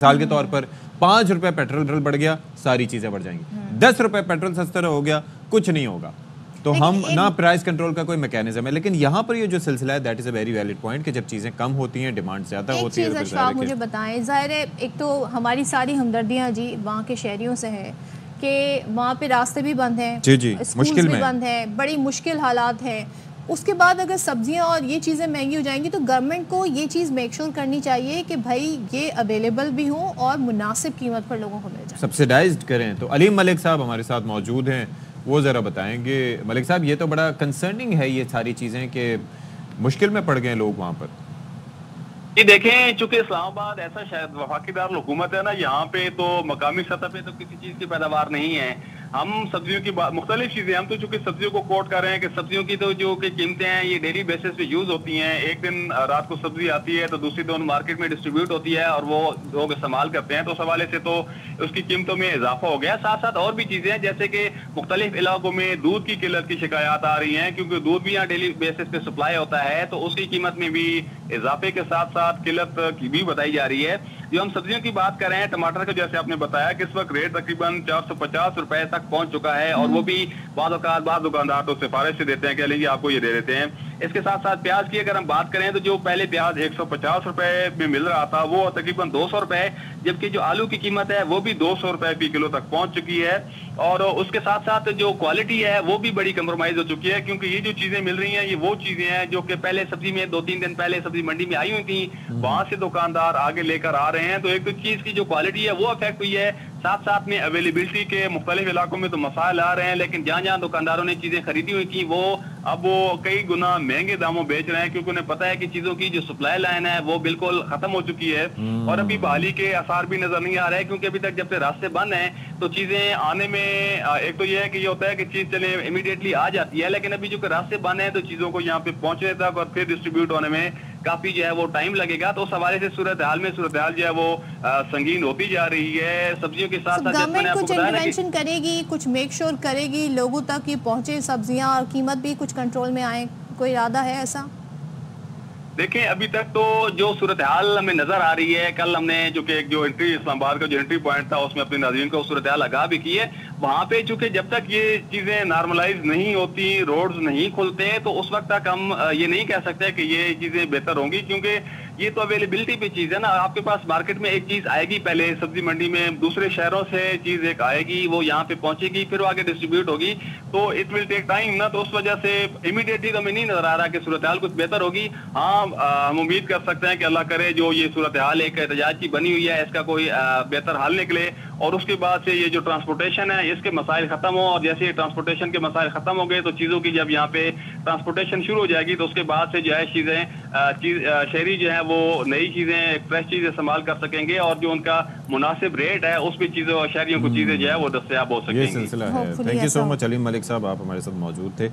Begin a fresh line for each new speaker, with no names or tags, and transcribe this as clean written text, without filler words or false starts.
साल के तौर पर 5 रुपए पेट्रोल बढ़ गया, सारी चीजें बढ़ जाएंगी। 10 रुपए पेट्रोल सस्ता हो गया, कुछ नहीं होगा। तो हम ना प्राइस कंट्रोल का कोई मैकेनिज्म है, लेकिन यहाँ पर ये जो सिलसिला है that is a very valid point कि जब चीजें कम होती हैं, डिमांड ज्यादा होती है।
एक चीज़ आप मुझे बताएं, ज़ाहिर है एक तो हमारी सारी हमदर्दियाँ जी वहाँ के शहरियों से है कि वहाँ पे रास्ते भी बंद हैं, स्कूल्स भी बंद हैं, बड़ी मुश्किल हालात हैं। उसके बाद अगर सब्जियां और ये चीज़ें महंगी हो जाएंगी तो गवर्नमेंट को ये चीज़ मेक श्योर करनी चाहिए कि भाई ये अवेलेबल भी हो और मुनासिब कीमत पर लोगों को मिल जाए,
सब्सिडाइज्ड करें। तो अलीम मलिक साहब हमारे साथ मौजूद हैं, वो ज़रा बताएंगे। मलिक साहब, ये तो बड़ा कंसर्निंग है ये सारी चीज़ें कि मुश्किल में पड़ गए लोग वहाँ पर।
ये देखें, चूंकि इस्लामाबाद ऐसा शायद वफाकी दारुल हुकूमत है ना, यहाँ पे तो मकामी सतह पे तो किसी चीज की पैदावार नहीं है। हम सब्जियों की मुख्तलिफ चीजें, हम तो चूंकि सब्जियों को कोट कर रहे हैं कि सब्जियों की तो जो कि कीमतें हैं ये डेली बेसिस पे यूज होती हैं। एक दिन रात को सब्जी आती है तो दूसरी दिन मार्केट में डिस्ट्रीब्यूट होती है और वो लोग इस्तेमाल करते हैं, तो उस हवाले से तो उसकी कीमतों में इजाफा हो गया। साथ साथ और भी चीजें हैं, जैसे कि मुख्तलिफ इलाकों में दूध की किल्लत की शिकायत आ रही है, क्योंकि दूध भी यहाँ डेली बेसिस पे सप्लाई होता है, तो उसकी कीमत में भी इजाफे के साथ साथ किल्लत की भी बताई जा रही है। जो हम सब्जियों की बात कर रहे हैं, टमाटर का जैसे आपने बताया कि इस वक्त रेट तकरीबन 450 रुपए तक पहुंच चुका है, और वो भी बाद दुकानदार तो सिफारिश से देते हैं कि लीजिए आपको ये दे देते हैं। इसके साथ साथ प्याज की अगर हम बात करें तो जो पहले प्याज 150 रुपए में मिल रहा था वो तकरीबन 200 रुपए है, जबकि जो आलू की कीमत है वो भी 200 रुपए फी किलो तक पहुंच चुकी है। और उसके साथ साथ जो क्वालिटी है वो भी बड़ी कंप्रोमाइज हो चुकी है, क्योंकि ये जो चीजें मिल रही हैं ये वो चीजें हैं जो कि पहले सब्जी में 2-3 दिन पहले सब्जी मंडी में आई हुई थी, वहां से दुकानदार आगे लेकर आ रहे हैं। तो एक तो चीज की जो क्वालिटी है वो अफेक्ट हुई है, साथ साथ में अवेलेबिलिटी के मुख्तलिफ इलाकों में तो मसाइल आ रहे हैं, लेकिन जहां जहां दुकानदारों ने चीजें खरीदी हुई थी वो अब कई गुना महंगे दामों बेच रहे हैं, क्योंकि उन्हें पता है कि चीजों की जो सप्लाई लाइन है वो बिल्कुल खत्म हो चुकी है। और अभी बहाली के आसार भी नजर नहीं आ रहे हैं, क्योंकि अभी तक जब से रास्ते बंद हैं तो चीजें आने में एक तो ये है कि ये होता है कि चीज चले इमीडिएटली आ जाती है, लेकिन अभी जो रास्ते बंद हैं तो चीजों को यहाँ पे पहुंचने तक और फिर डिस्ट्रीब्यूट होने में काफी जो है वो टाइम लगेगा। तो उस हवाले से सूरत हाल जो है वो संगीन होती जा रही है। सब्जियों के साथ साथ
गवर्नमेंट कुछ इंटरवेंशन करेगी, कुछ मेक श्योर करेगी लोगों तक ये पहुंचे सब्जियां और कीमत भी कुछ कंट्रोल में आए, कोई इरादा है ऐसा?
देखें, अभी तक तो जो सूरत हाल हमें नजर आ रही है, कल हमने जो कि जो एंट्री इस्लामाबाद का जो एंट्री पॉइंट था उसमें अपने नाज़रीन को सूरत हाल आगाह भी की है। वहां पे चूंकि जब तक ये चीजें नॉर्मलाइज नहीं होती, रोड्स नहीं खुलते, तो उस वक्त तक हम ये नहीं कह सकते कि ये चीजें बेहतर होंगी, क्योंकि ये तो अवेलेबिलिटी पे चीज है ना। आपके पास मार्केट में एक चीज आएगी, पहले सब्जी मंडी में दूसरे शहरों से चीज एक आएगी, वो यहाँ पे पहुंचेगी, फिर वो आगे डिस्ट्रीब्यूट होगी, तो इट विल टेक टाइम ना। तो उस वजह से इमीडिएटली तो हमें नहीं नजर आ रहा कि सूरत हाल कुछ बेहतर होगी। हाँ, हम उम्मीद कर सकते हैं कि अल्लाह करे जो ये सूरत हाल एक एहतजाज की बनी हुई है इसका कोई बेहतर हल निकले, और उसके बाद से ये जो ट्रांसपोर्टेशन है इसके मसाइल खत्म हो। और जैसे ट्रांसपोर्टेशन के मसाइल खत्म हो गए तो चीजों की जब यहाँ पे ट्रांसपोर्टेशन शुरू हो जाएगी तो उसके बाद से जो है शहरी जो है वो नई चीजें, फ्रेश चीजें इस्तेमाल कर सकेंगे, और जो उनका मुनासिब रेट है उस पर चीजों शहरियों को चीजें जो है वो दस्तयाब हो सकेंगी।
ये सिलसिला है। Thank you so much Aleem Malik साहब, आप हमारे साथ मौजूद थे।